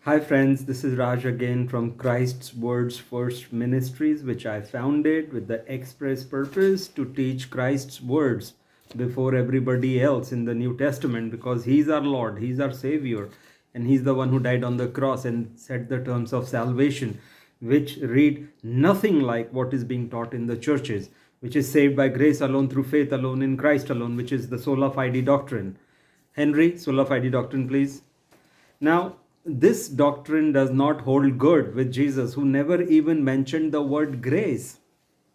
Hi, friends. This is Raj again from Christ's Words First Ministries, which I founded with the express purpose to teach Christ's words before everybody else in the New Testament because He's our Lord, He's our Savior, and He's the one who died on the cross and set the terms of salvation, which read nothing like what is being taught in the churches, which is saved by grace alone, through faith alone, in Christ alone, which is the sola fide doctrine. Henry, sola fide doctrine, please. Now, this doctrine does not hold good with Jesus, who never even mentioned the word grace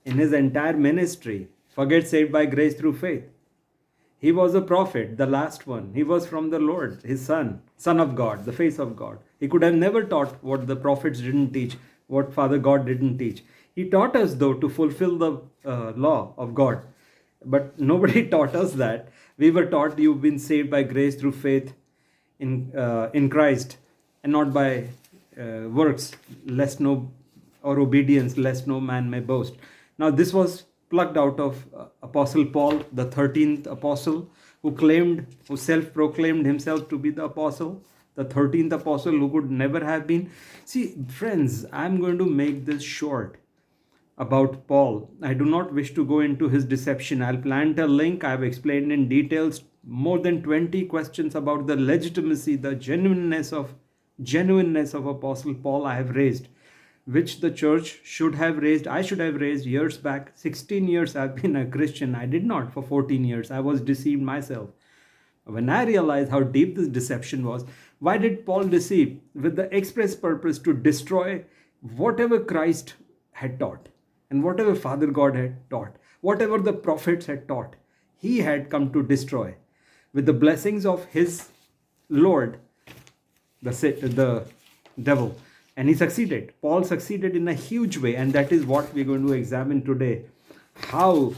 in his entire ministry. Forget saved by grace through faith. He was a prophet, the last one. He was from the Lord, his son, son of God, the face of God. He could have never taught what the prophets didn't teach, what Father God didn't teach. He taught us, though, to fulfill the law of God. But nobody taught us that. We were taught you've been saved by grace through faith in Christ, and not by works, lest no or obedience, lest no man may boast. Now, this was plucked out of Apostle Paul, the 13th apostle, who self-proclaimed himself to be the apostle, the 13th apostle who could never have been. See, friends, I'm going to make this short about Paul. I do not wish to go into his deception. I'll plant a link. I've explained in details more than 20 questions about the legitimacy, the genuineness of Apostle Paul I have raised, which the church should have raised. I should have raised years back. 16 years I've been a Christian. I did not for 14 years. I was deceived myself. When I realized how deep this deception was, why did Paul deceive? With the express purpose to destroy whatever Christ had taught and whatever Father God had taught, whatever the prophets had taught, he had come to destroy. With the blessings of his Lord, the devil. And he succeeded. Paul succeeded in a huge way, and that is what we're going to examine today. How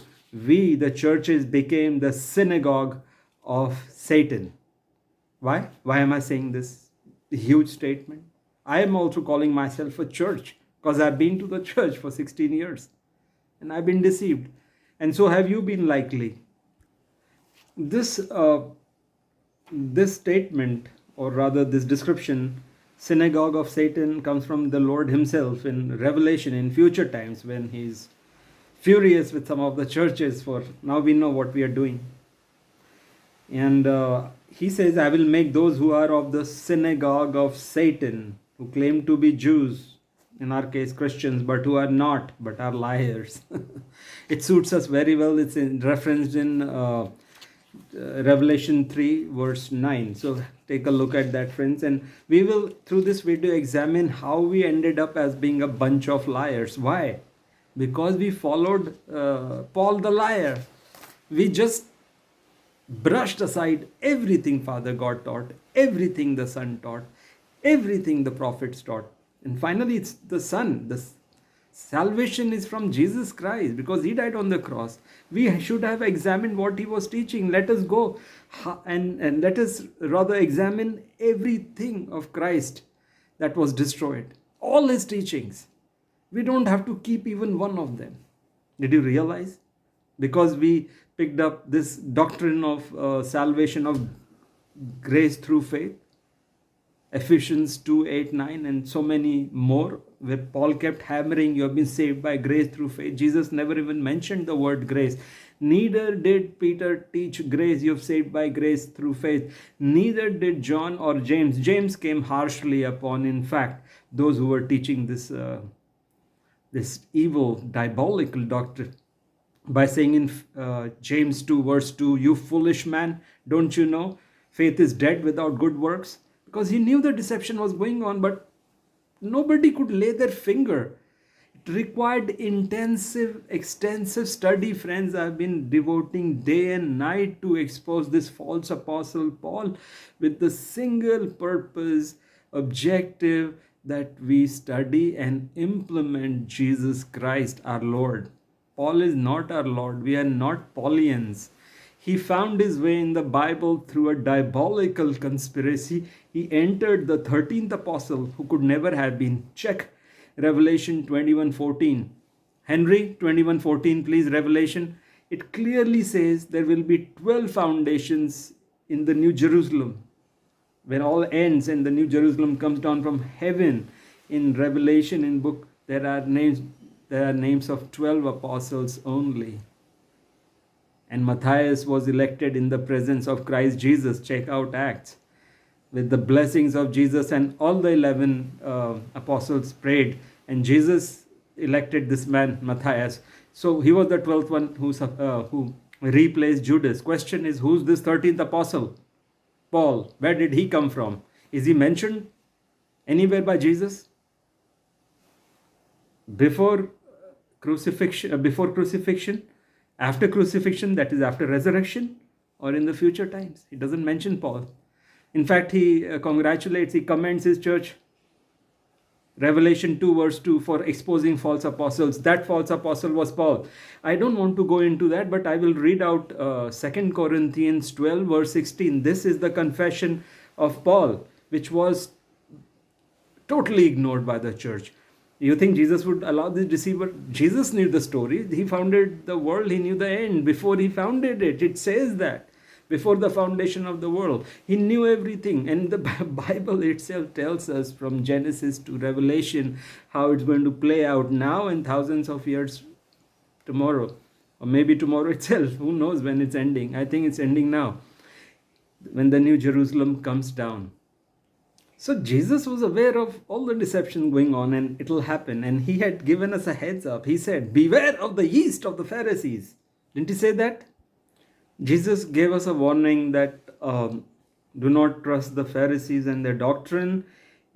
we, the churches, became the synagogue of Satan. Why? Why am I saying this huge statement? I am also calling myself a church because I've been to the church for 16 years and I've been deceived. And so have you been likely. This this statement, or rather this description, synagogue of Satan, comes from the Lord himself in Revelation in future times when he's furious with some of the churches for now we know what we are doing. And he says, I will make those who are of the synagogue of Satan, who claim to be Jews, in our case Christians, but who are not, but are liars. It suits us very well. It's referenced in Revelation 3 verse 9. So take a look at that, friends, and we will through this video examine how we ended up as being a bunch of liars. Why? Because we followed Paul the liar. We just brushed aside everything Father God taught, everything the Son taught, everything the prophets taught. And finally, it's the Son. The salvation is from Jesus Christ because he died on the cross. We should have examined what he was teaching. Let us go and let us rather examine everything of Christ that was destroyed. All his teachings. We don't have to keep even one of them. Did you realize? Because we picked up this doctrine of salvation of grace through faith, Ephesians 2, 8, 9, and so many more, where Paul kept hammering, you have been saved by grace through faith. Jesus never even mentioned the word grace. Neither did Peter teach grace, you have saved by grace through faith. Neither did John or James. James came harshly upon, in fact, those who were teaching this evil, diabolical doctrine by saying in James 2 verse 2, you foolish man, don't you know faith is dead without good works? Because he knew the deception was going on, but nobody could lay their finger. It required intensive, extensive study, friends. I've been devoting day and night to expose this false apostle Paul with the single purpose, objective, that we study and implement Jesus Christ our Lord. Paul is not our Lord. We are not Paulians. He found his way in the Bible through a diabolical conspiracy. He entered the 13th apostle who could never have been. Check Revelation 21:14. Henry, 21:14, please, Revelation. It clearly says there will be 12 foundations in the New Jerusalem. when all ends and the New Jerusalem comes down from heaven, in Revelation, in book, there are names of 12 apostles only. And Matthias was elected in the presence of Christ Jesus. Check out Acts. With the blessings of Jesus, and all the 11 apostles prayed, and Jesus elected this man, Matthias. So he was the 12th one who replaced Judas. Question is, who's this 13th apostle? Paul. Where did he come from? Is he mentioned anywhere by Jesus? Before crucifixion, after crucifixion, that is after resurrection, or in the future times? He doesn't mention Paul. In fact, he he commends his church, Revelation 2 verse 2, for exposing false apostles. That false apostle was Paul. I don't want to go into that, but I will read out 2 Corinthians 12 verse 16. This is the confession of Paul, which was totally ignored by the church. You think Jesus would allow this deceiver? Jesus knew the story. He founded the world. He knew the end before he founded it. It says that. Before the foundation of the world, he knew everything. And the Bible itself tells us from Genesis to Revelation how it's going to play out now and thousands of years tomorrow, or maybe tomorrow itself. Who knows when it's ending? I think it's ending now, when the New Jerusalem comes down. So Jesus was aware of all the deception going on, and it'll happen. And he had given us a heads up. He said, beware of the yeast of the Pharisees. Didn't he say that? Jesus gave us a warning that do not trust the Pharisees and their doctrine.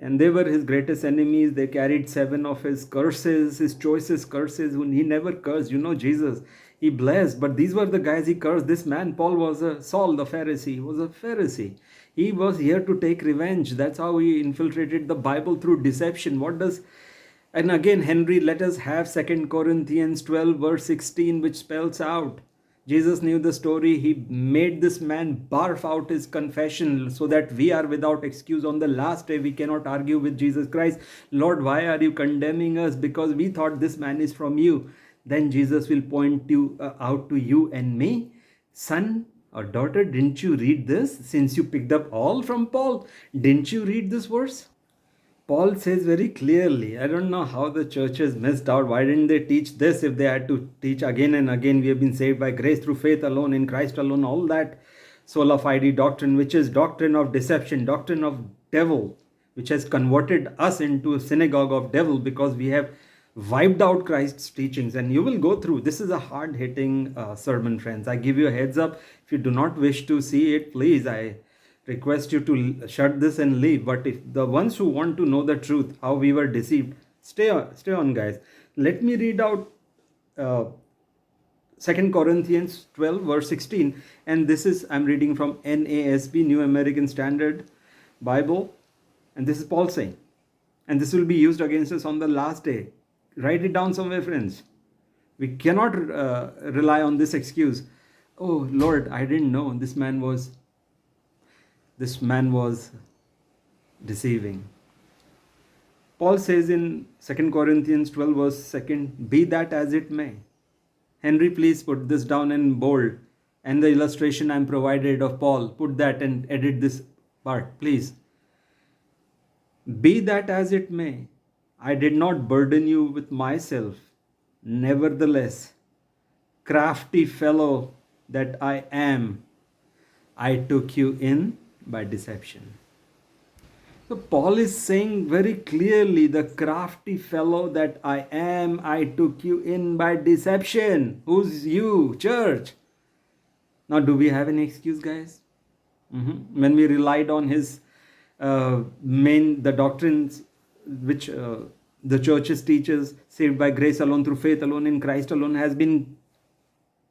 And they were his greatest enemies. They carried 7 of his curses, his choicest curses. He never cursed. Jesus, he blessed. But these were the guys he cursed. This man, Paul, was Saul the Pharisee. He was a Pharisee. He was here to take revenge. That's how he infiltrated the Bible, through deception. And again, Henry, let us have 2 Corinthians 12 verse 16, which spells out. Jesus knew the story. He made this man barf out his confession so that we are without excuse. On the last day, we cannot argue with Jesus Christ. Lord, why are you condemning us? Because we thought this man is from you. Then Jesus will point out to you and me. Son or daughter, didn't you read this? Since you picked up all from Paul, didn't you read this verse? Paul says very clearly, I don't know how the churches missed out. Why didn't they teach this if they had to teach again and again? We have been saved by grace through faith alone, in Christ alone, all that sola fide doctrine, which is doctrine of deception, doctrine of devil, which has converted us into a synagogue of devil because we have wiped out Christ's teachings. And you will go through. This is a hard-hitting sermon, friends. I give you a heads up. If you do not wish to see it, please, I request you to shut this and leave. But if the ones who want to know the truth, how we were deceived, stay on, guys. Let me read out 2 Corinthians 12 verse 16, and this is, I'm reading from NASB, New American Standard Bible, and this is Paul saying, and this will be used against us on the last day. Write it down somewhere, friends. We cannot rely on this excuse. Oh Lord, I didn't know this man was deceiving. Paul says in 2 Corinthians 12 verse 2, be that as it may. Henry, please put this down in bold, and the illustration I'm provided of Paul, put that and edit this part, please. Be that as it may, I did not burden you with myself. Nevertheless, crafty fellow that I am, I took you in by deception. So Paul is saying very clearly, the crafty fellow that I am, I took you in by deception. Who's you, church? Now, do we have any excuse, guys? When we relied on his the doctrines which the churches teaches, saved by grace alone, through faith alone, in Christ alone, has been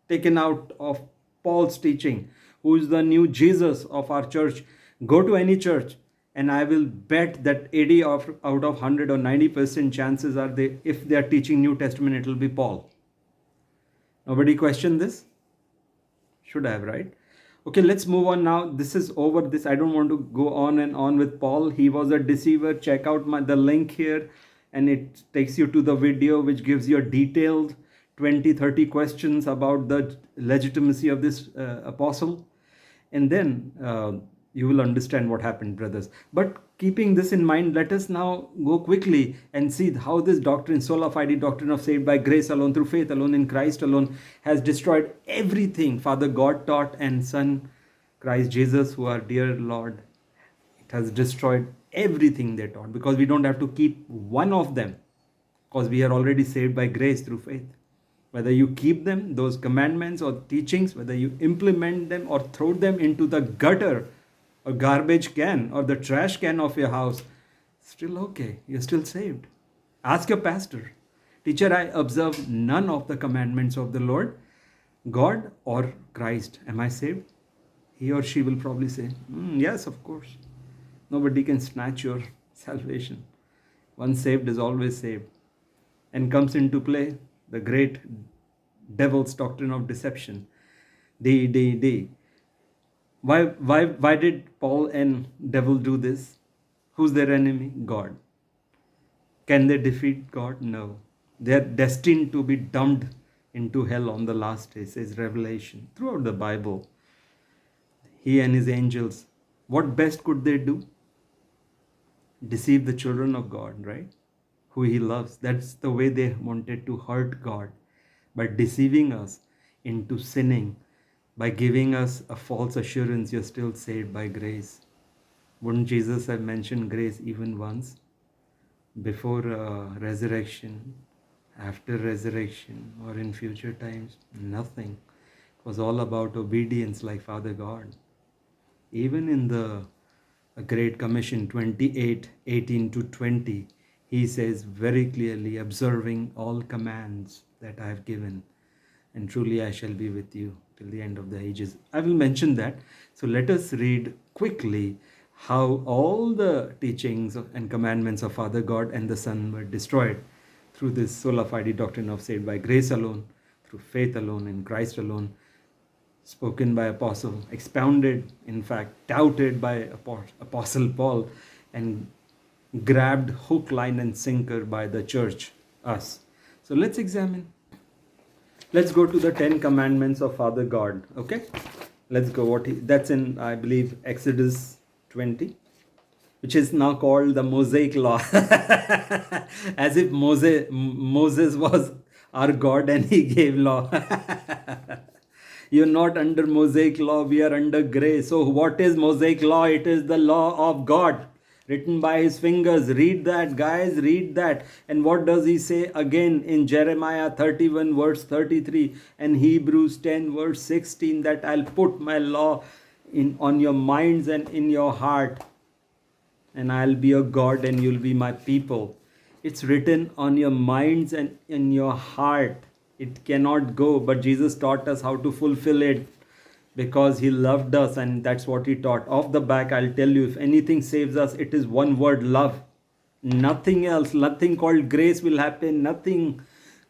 taken out of Paul's teaching, who is the new Jesus of our church. Go to any church, and I will bet that 80 out of 100 or 90% chances are if they are teaching New Testament, it will be Paul. Nobody questioned this? Should have, right? Okay, let's move on now. This is over. I don't want to go on and on with Paul. He was a deceiver. Check out the link here, and it takes you to the video which gives you a detailed 20-30 questions about the legitimacy of this apostle. And then You will understand what happened, brothers. But keeping this in mind, let us now go quickly and see how this doctrine, sola fide, doctrine of saved by grace alone, through faith alone, in Christ alone, has destroyed everything Father God taught and Son Christ Jesus, who our dear Lord. It has destroyed everything they taught, because we don't have to keep one of them, because we are already saved by grace through faith. Whether you keep them, those commandments or teachings, whether you implement them or throw them into the gutter or garbage can or the trash can of your house, still okay. You're still saved. Ask your pastor, teacher, I observe none of the commandments of the Lord, God or Christ. Am I saved? He or she will probably say, yes, of course. Nobody can snatch your salvation. Once saved is always saved. And comes into play the great devil's doctrine of deception. D. Why did Paul and devil do this? Who's their enemy? God. Can they defeat God? No. They are destined to be dumped into hell on the last day, says Revelation. Throughout the Bible, he and his angels, what best could they do? Deceive the children of God, right? Who he loves. That's the way they wanted to hurt God, by deceiving us into sinning, by giving us a false assurance you're still saved by grace. Wouldn't Jesus have mentioned grace even once? Before resurrection, after resurrection, or in future times? Nothing. It was all about obedience like Father God. Even in the Great Commission 28:18-20, he says very clearly, observing all commands that I have given, and truly I shall be with you till the end of the ages. I will mention that. So let us read quickly how all the teachings and commandments of Father God and the Son were destroyed through this sola fide doctrine of saved by grace alone, through faith alone, in Christ alone, spoken by apostle, expounded, in fact, touted by Apostle Paul, and grabbed hook, line, and sinker by the church, us. So let's examine. Let's go to the 10 commandments of Father God. Okay, let's go. That's in, I believe, Exodus 20, which is now called the Mosaic Law, as if Moses was our God and he gave law. You're not under Mosaic law, we are under grace. So what is Mosaic law? It is the law of God, written by his fingers. Read that, guys, read that. And what does he say again in Jeremiah 31 verse 33 and Hebrews 10 verse 16, that I'll put my law on your minds and in your heart, and I'll be your God and you'll be my people. It's written on your minds and in your heart. It cannot go, but Jesus taught us how to fulfill it, because he loved us, and that's what he taught. Off the back, I'll tell you, if anything saves us, it is one word: love. Nothing else. Nothing called grace will happen. Nothing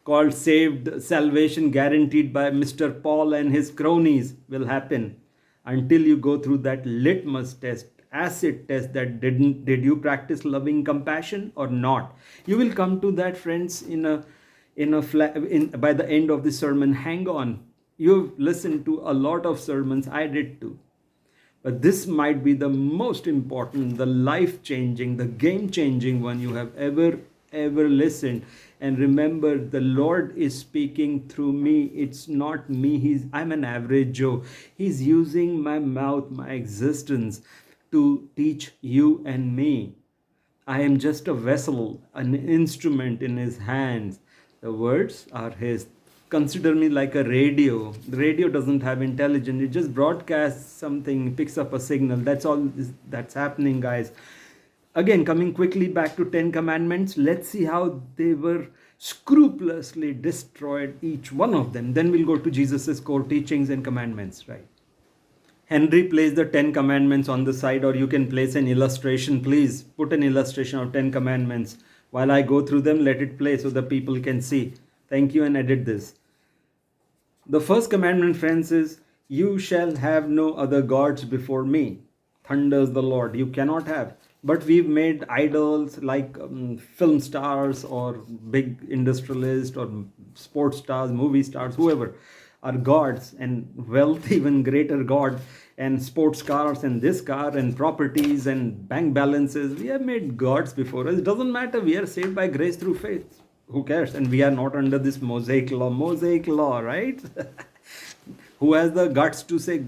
called salvation guaranteed by Mr. Paul and his cronies will happen until you go through that litmus test, acid test, that did you practice loving compassion or not. You will come to that, friends, by the end of the sermon. Hang on. You've listened to a lot of sermons. I did too. But this might be the most important, the life-changing, the game-changing one you have ever listened. And remember, the Lord is speaking through me. It's not me. I'm an average Joe. He's using my mouth, my existence, to teach you and me. I am just a vessel, an instrument in his hands. The words are his. Consider me like a radio. The radio doesn't have intelligence. It just broadcasts something, picks up a signal. That's all that's happening, guys. Again, coming quickly back to 10 commandments, let's see how they were scrupulously destroyed, each one of them. Then we'll go to Jesus's core teachings and commandments, right? Henry, place the 10 commandments on the side, or you can place an illustration. Please put an illustration of 10 commandments. While I go through them, let it play so the people can see. Thank you, and edit this. The first commandment, friends, is you shall have no other gods before me. Thunders the Lord. You cannot have. But we've made idols like film stars or big industrialists or sports stars, movie stars, whoever. are gods, and wealth even greater god, and sports cars and this car and properties and bank balances. We have made gods before us. It doesn't matter. We are saved by grace through faith. Who cares? And we are not under this Mosaic law, right? Who has the guts to say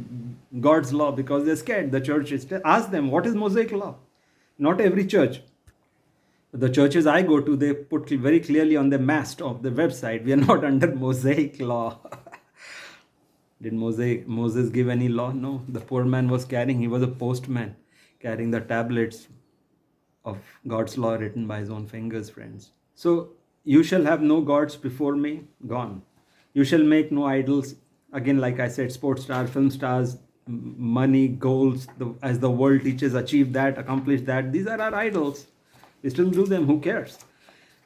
God's law? Because they're scared. The church is. Ask them, what is Mosaic law? Not every church. The churches I go to, they put very clearly on the mast of the website, we are not under Mosaic law. Did Moses give any law? No. The poor man was carrying, he was a postman, carrying the tablets of God's law written by his own fingers, friends. So, you shall have no gods before me, gone. You shall make no idols. Again, like I said, sports stars, film stars, money, goals, as the world teaches, achieve that, accomplish that. These are our idols. We still do them, who cares?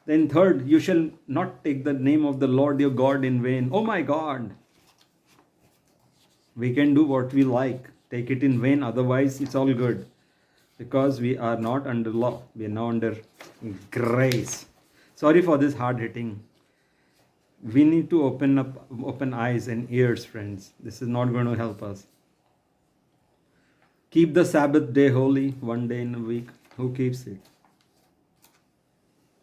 Then third, you shall not take the name of the Lord your God in vain. Oh my God. We can do what we like. Take it in vain, otherwise it's all good. Because we are not under law. We are now under grace. Sorry for this hard hitting. We need to open eyes and ears, friends. This is not going to help us. Keep the Sabbath day holy, one day in a week. Who keeps it?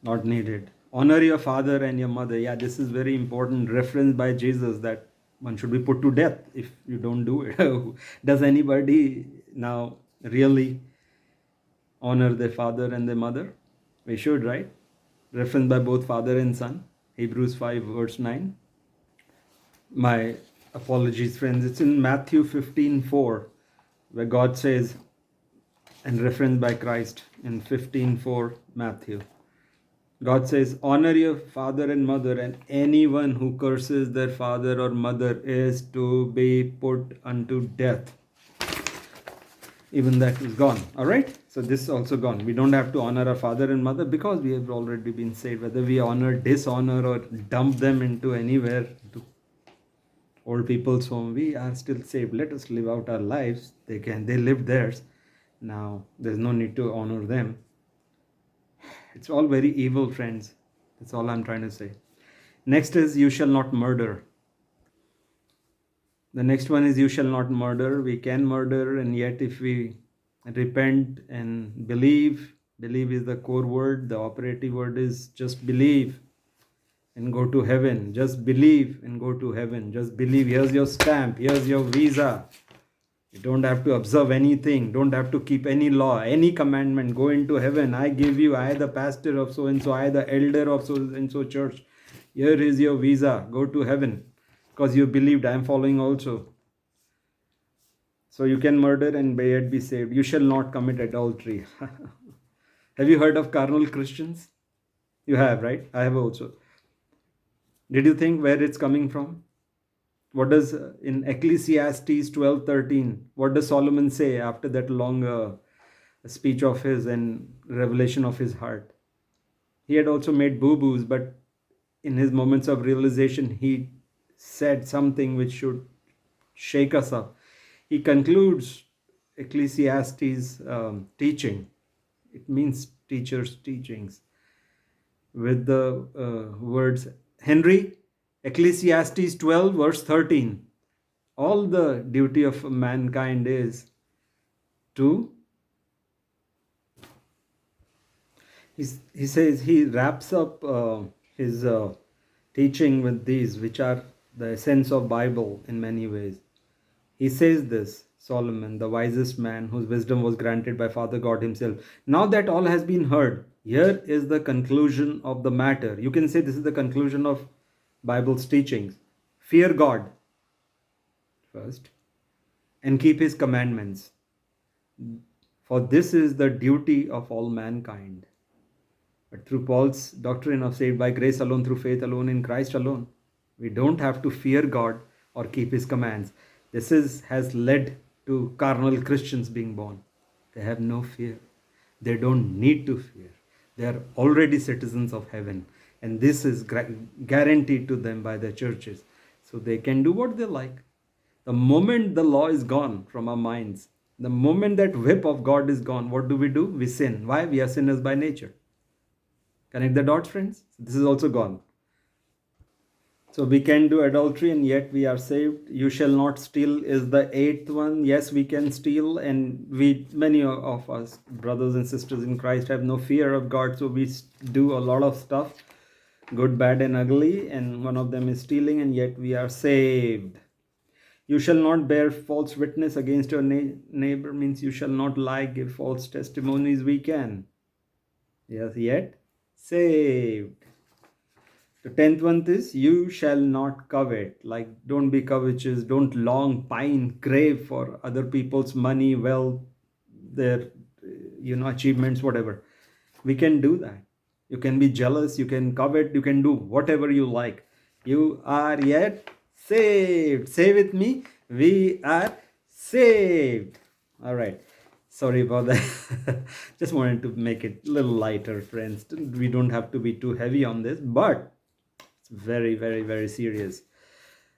Not needed. Honor your father and your mother. Yeah, this is very important reference by Jesus that one should be put to death if you don't do it. Does anybody now really honor their father and their mother? We should, right? Reference by both father and son. Hebrews 5 verse 9. My apologies, friends. It's in Matthew 15:4 where God says, and referenced by Christ in 15:4 Matthew. God says, honor your father and mother, and anyone who curses their father or mother is to be put unto death. Even that is gone. All right? So this is also gone. We don't have to honor our father and mother because we have already been saved. Whether we honor, dishonor, or dump them into anywhere, to old people's home, we are still saved. Let us live out our lives. They live theirs. Now, there's no need to honor them. It's all very evil, friends. That's all I'm trying to say. Next is, you shall not murder. The next one is, you shall not murder. We can murder, and yet if we repent and believe is the core word. The operative word is just believe and go to heaven. Just believe and go to heaven. Just believe. Here's your stamp. Here's your visa. You don't have to observe anything. Don't have to keep any law, any commandment. Go into heaven. I give you, I the pastor of so-and-so, I the elder of so-and-so church. Here is your visa. Go to heaven. Because you believed, I am following also. So you can murder and yet be saved. You shall not commit adultery. Have you heard of carnal Christians? You have, right? I have also. Did you think where it's coming from? What does in Ecclesiastes 12:13, what does Solomon say after that long speech of his and revelation of his heart? He had also made boo-boos, but in his moments of realization, he said something which should shake us up. He concludes Ecclesiastes teaching. It means teacher's teachings. With the words, Henry, Ecclesiastes 12 verse 13. All the duty of mankind is to, he says, he wraps up his teaching with these, which are the essence of Bible in many ways. He says this, Solomon, the wisest man whose wisdom was granted by Father God himself. Now that all has been heard, here is the conclusion of the matter. You can say this is the conclusion of Bible's teachings. Fear God first and keep his commandments. For this is the duty of all mankind. But through Paul's doctrine of saved by grace alone, through faith alone, in Christ alone, we don't have to fear God or keep his commands. This has led to carnal Christians being born. They have no fear. They don't need to fear. They are already citizens of heaven. And this is guaranteed to them by the churches. So they can do what they like. The moment the law is gone from our minds, the moment that whip of God is gone, what do? We sin. Why? We are sinners by nature. Connect the dots, friends. This is also gone. So we can do adultery and yet we are saved. You shall not steal is the eighth one. Yes, we can steal, and many of us, brothers and sisters in Christ, have no fear of God. So we do a lot of stuff, good, bad, and ugly, and one of them is stealing, and yet we are saved. You shall not bear false witness against your neighbor means you shall not lie, give false testimonies. We can. Yes, yet saved. The 10th one is you shall not covet. Like, don't be covetous, don't long, pine, crave for other people's money, wealth, their achievements, whatever. We can do that. You can be jealous, you can covet, you can do whatever you like. You are yet saved. Say with me, we are saved. All right. Sorry about that. Just wanted to make it a little lighter, friends. We don't have to be too heavy on this, but it's very, very, very serious.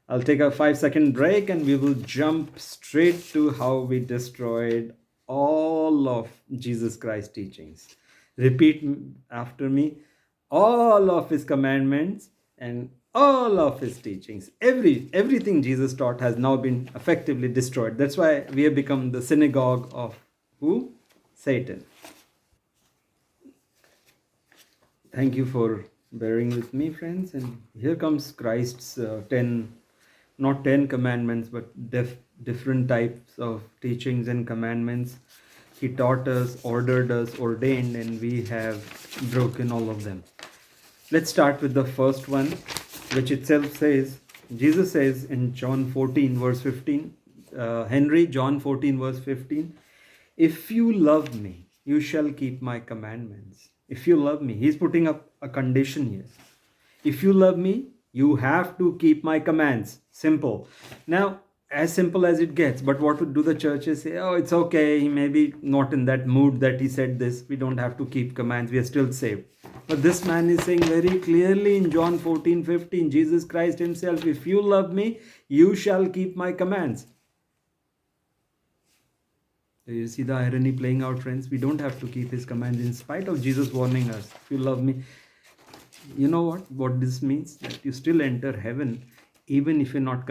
I'll take a 5-second break and we will jump straight to how we destroyed all of Jesus Christ's teachings. Repeat after me. All of his commandments and all of his teachings, everything Jesus taught has now been effectively destroyed. That's why we have become the synagogue of who? Satan. Thank you for bearing with me, friends. And here comes Christ's 10, not 10 commandments, but different types of teachings and commandments. He taught us, ordered us, ordained, and we have broken all of them. Let's start with the first one, which itself says, Jesus says in John 14, verse 15, Henry, John 14, verse 15, if you love me, you shall keep my commandments. If you love me, he's putting up a condition here. If you love me, you have to keep my commands. Simple. Now, as simple as it gets, but what would do the churches say? Oh, it's okay. He may be not in that mood that he said this. We don't have to keep commands. We are still saved. But this man is saying very clearly in John 14, 15, Jesus Christ himself, if you love me, you shall keep my commands. Do you see the irony playing out, friends? We don't have to keep his commands in spite of Jesus warning us. If you love me, you know what this means? That you still enter heaven even if you're not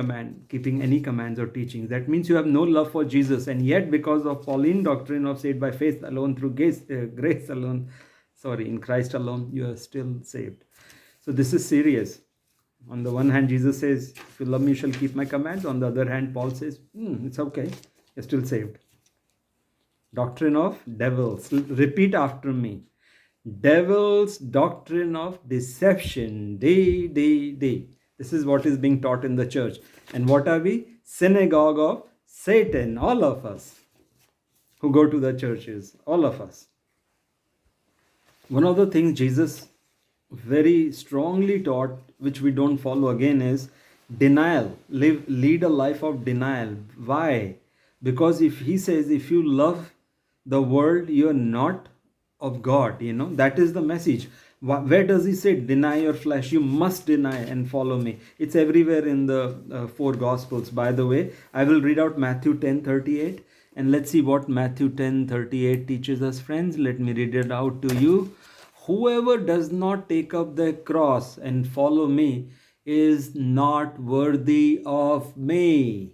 keeping any commands or teachings. That means you have no love for Jesus, and yet because of Pauline doctrine of saved by faith alone, through grace alone, in Christ alone, you are still saved. So this is serious. On the one hand, Jesus says, if you love me, you shall keep my commands. On the other hand, Paul says, it's okay, you're still saved. Doctrine of devils. Repeat after me. Devil's doctrine of deception. This is what is being taught in the church. And what are we? Synagogue of Satan. All of us who go to the churches. All of us. One of the things Jesus very strongly taught, which we don't follow again, is denial. Lead a life of denial. Why? Because if he says, if you love the world, you're not of God, that is the message. Where does he say deny your flesh? You must deny and follow me. It's everywhere in the 4 Gospels. By the way, I will read out Matthew 10:38, and let's see what Matthew 10:38 teaches us, friends. Let me read it out to you. Whoever does not take up their cross and follow me is not worthy of me.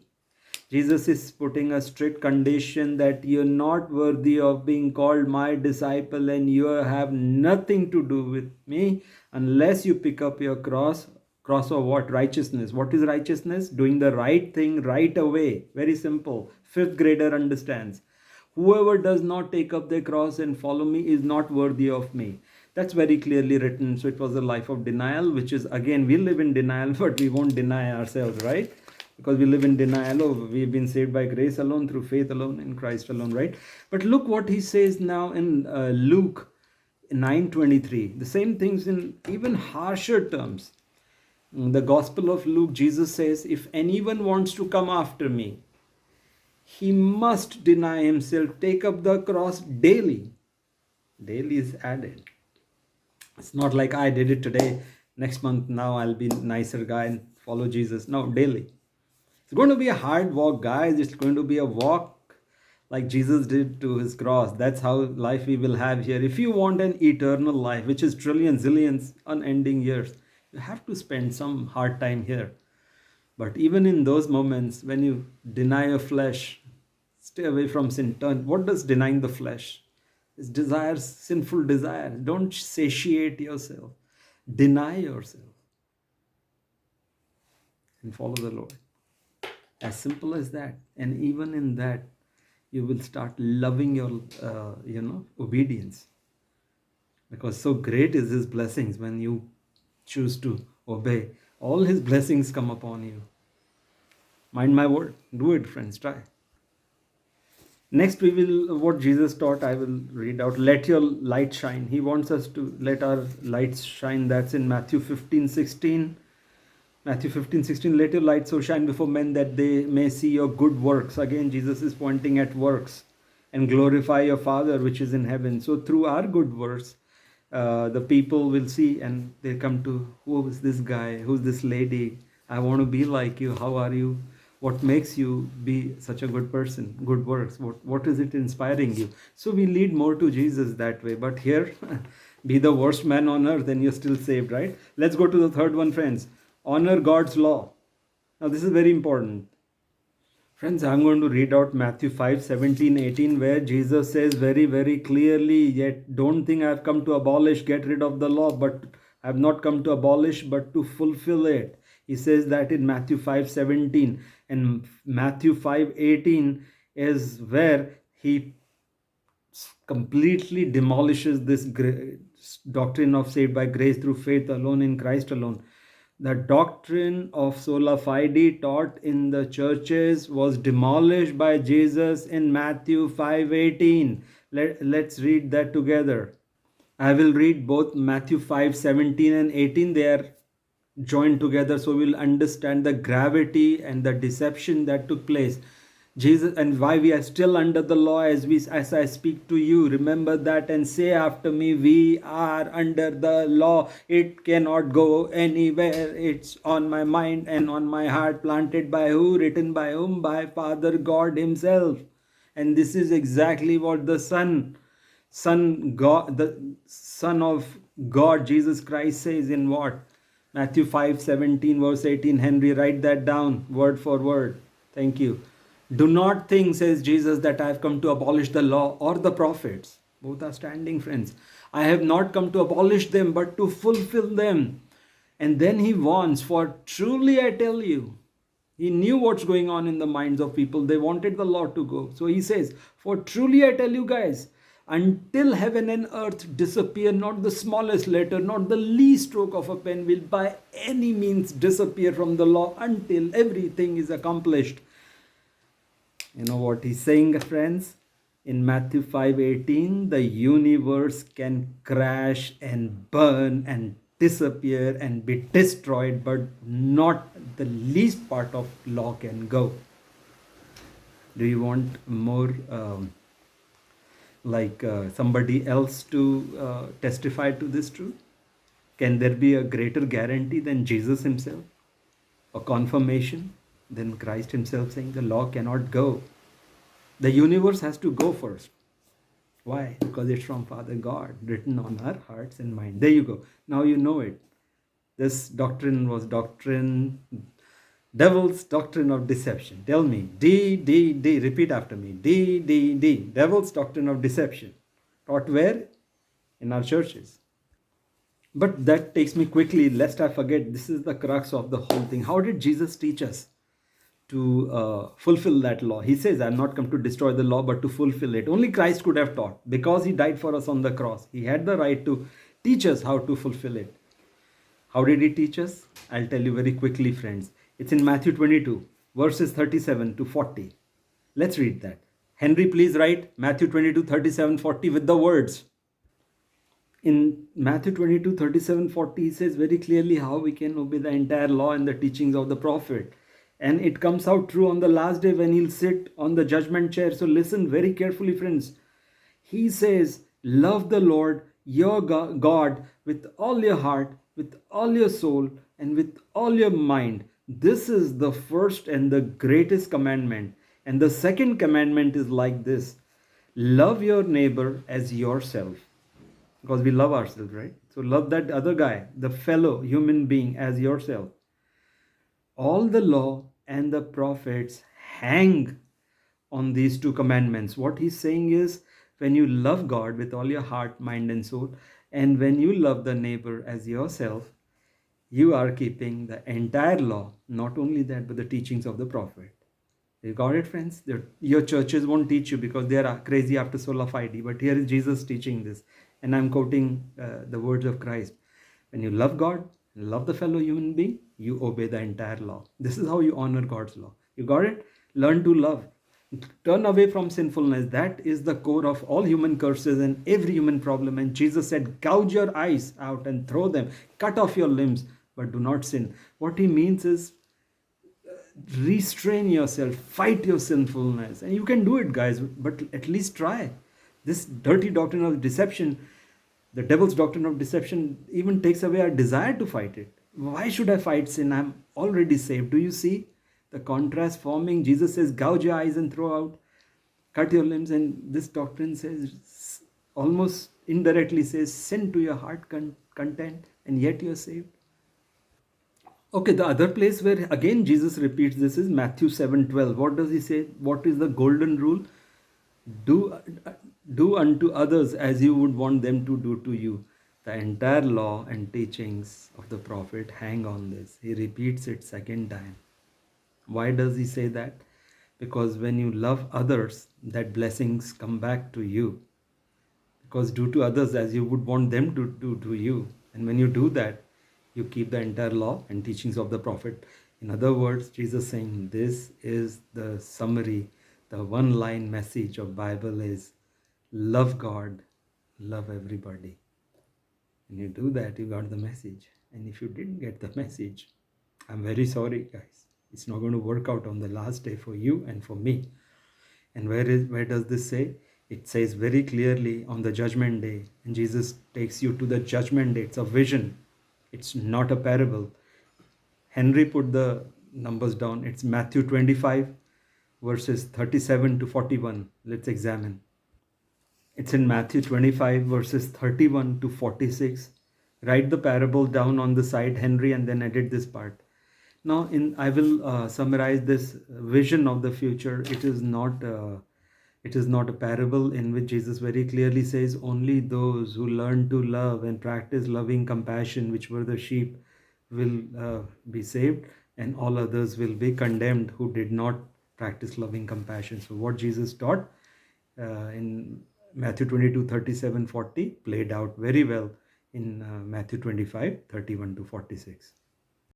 Jesus is putting a strict condition that you're not worthy of being called my disciple, and you have nothing to do with me unless you pick up your cross. Cross of what? Righteousness. What is righteousness? Doing the right thing right away. Very simple. 5th grader understands. Whoever does not take up their cross and follow me is not worthy of me. That's very clearly written. So it was a life of denial, which is, again, we live in denial, but we won't deny ourselves, right? Because we live in denial of we've been saved by grace alone, through faith alone, in Christ alone, right? But look what he says now in Luke 9:23. The same things in even harsher terms. In the Gospel of Luke, Jesus says, if anyone wants to come after me, he must deny himself, take up the cross daily. Daily is added. It's not like I did it today, next month now I'll be a nicer guy and follow Jesus. No, daily. It's going to be a hard walk, guys. It's going to be a walk like Jesus did to his cross. That's how life we will have here. If you want an eternal life, which is trillions, zillions, unending years, You have to spend some hard time here. But even in those moments when you deny your flesh, stay away from sin. Turn. What does denying the flesh? It's desires, sinful desires. Don't satiate yourself. Deny yourself and follow the Lord. As simple as that. And even in that, you will start loving your, obedience. Because so great is His blessings when you choose to obey. All His blessings come upon you. Mind my word. Do it, friends. Try. Next, we will, what Jesus taught, I will read out. Let your light shine. He wants us to let our lights shine. That's in Matthew 15:16. Matthew 15:16. Let your light so shine before men that they may see your good works. Again, Jesus is pointing at works. And glorify your Father which is in heaven. So through our good works, the people will see and they come to, who is this guy? Who's this lady? I want to be like you. How are you? What makes you be such a good person? Good works. What is it inspiring you? So we lead more to Jesus that way. But here, be the worst man on earth and you're still saved, right? Let's go to the third one, friends. Honor God's law. Now this is very important. Friends, I'm going to read out Matthew 5:17-18, where Jesus says very, very clearly, yet don't think I've come to abolish, get rid of the law, but I've not come to abolish, but to fulfill it. He says that in Matthew 5:17, and Matthew 5:18 is where he completely demolishes this doctrine of saved by grace through faith alone in Christ alone. The doctrine of sola fide taught in the churches was demolished by Jesus in Matthew 5:18. Let's read that together. I will read both Matthew 5:17 and 18. They are joined together so we'll understand the gravity and the deception that took place. Jesus, and why we are still under the law as I speak to you. Remember that and say after me, we are under the law. It cannot go anywhere. It's on my mind and on my heart, planted by who, written by whom? By Father God Himself. And this is exactly what the Son of God, Jesus Christ, says in what? Matthew 5:17 verse 18. Henry, write that down word for word. Thank you. Do not think, says Jesus, that I have come to abolish the law or the prophets. Both are standing, friends. I have not come to abolish them, but to fulfill them. And then he warns, for truly I tell you, he knew what's going on in the minds of people. They wanted the law to go. So he says, for truly I tell you guys, until heaven and earth disappear, not the smallest letter, not the least stroke of a pen will by any means disappear from the law until everything is accomplished. You know what he's saying, friends? In Matthew 5:18, the universe can crash and burn and disappear and be destroyed, but not the least part of law can go. Do you want more somebody else to testify to this truth? Can there be a greater guarantee than Jesus Himself? A confirmation than Christ Himself saying the law cannot go? The universe has to go first. Why? Because it's from Father God, written on our hearts and mind. There you go. Now you know it. This doctrine was devil's doctrine of deception. Tell me, D. Repeat after me. D. Devil's doctrine of deception. Taught where? In our churches. But that takes me quickly, lest I forget, this is the crux of the whole thing. How did Jesus teach us to fulfill that law? He says, I am not come to destroy the law, but to fulfill it. Only Christ could have taught, because He died for us on the cross. He had the right to teach us how to fulfill it. How did He teach us? I'll tell you very quickly, friends. It's in Matthew 22, verses 37 to 40. Let's read that. Henry, please write Matthew 22, 37, 40 with the words. In Matthew 22, 37, 40, he says very clearly how we can obey the entire law and the teachings of the prophet. And it comes out true on the last day when He'll sit on the judgment chair. So listen very carefully, friends. He says, love the Lord your God with all your heart, with all your soul, and with all your mind. This is the first and the greatest commandment. And the second commandment is like this: love your neighbor as yourself. because we love ourselves, right? So love that other guy, the fellow human being, as yourself. All the law and the prophets hang on these two commandments. What he's saying is, when you love God with all your heart, mind, and soul, and when you love the neighbor as yourself, you are keeping the entire law. Not only that, but the teachings of the prophet. You got it, friends? Your churches won't teach you because they are crazy after sola fide. But here is Jesus teaching this. And I'm quoting the words of Christ. When you love God, love the fellow human being, you obey the entire law. This is how you honor God's law. You got it? Learn to love. Turn away from sinfulness. That is the core of all human curses and every human problem. And Jesus said, gouge your eyes out and throw them, cut off your limbs, but do not sin. What he means is, restrain yourself, fight your sinfulness. And you can do it, guys, but at least try. This dirty doctrine of deception, the devil's doctrine of deception, even takes away our desire to fight it. Why should I fight sin? I'm already saved. Do you see the contrast forming? Jesus says, gouge your eyes and throw out, cut your limbs. And this doctrine says, almost indirectly says, sin to your heart content, and yet you're saved. Okay, the other place where again Jesus repeats this is Matthew 7:12. What does he say? What is the golden rule? Do, do unto others as you would want them to do to you. The entire law and teachings of the prophet hang on this. He repeats it second time. Why does he say that? Because when you love others, that blessings come back to you. Because do to others as you would want them to do to you. And when you do that, you keep the entire law and teachings of the prophet. In other words, Jesus saying this is the summary, the one line message of Bible is love God, love everybody. When you do that, you got the message. And if you didn't get the message, I'm very sorry, guys. It's not going to work out on the last day for you and for me. And where does this say? It says very clearly on the judgment day. And Jesus takes you to the judgment day. It's a vision. It's not a parable. Henry put the numbers down. It's Matthew 25, verses 37 to 41. Let's examine. It's in Matthew 25, verses 31 to 46. Write the parable down on the side, Henry, and then edit this part. Now, I will summarize this vision of the future. It is not a parable in which Jesus very clearly says only those who learn to love and practice loving compassion, which were the sheep, will be saved, and all others will be condemned who did not practice loving compassion. So what Jesus taught in Matthew 22, 37, 40 played out very well in Matthew 25, 31 to 46.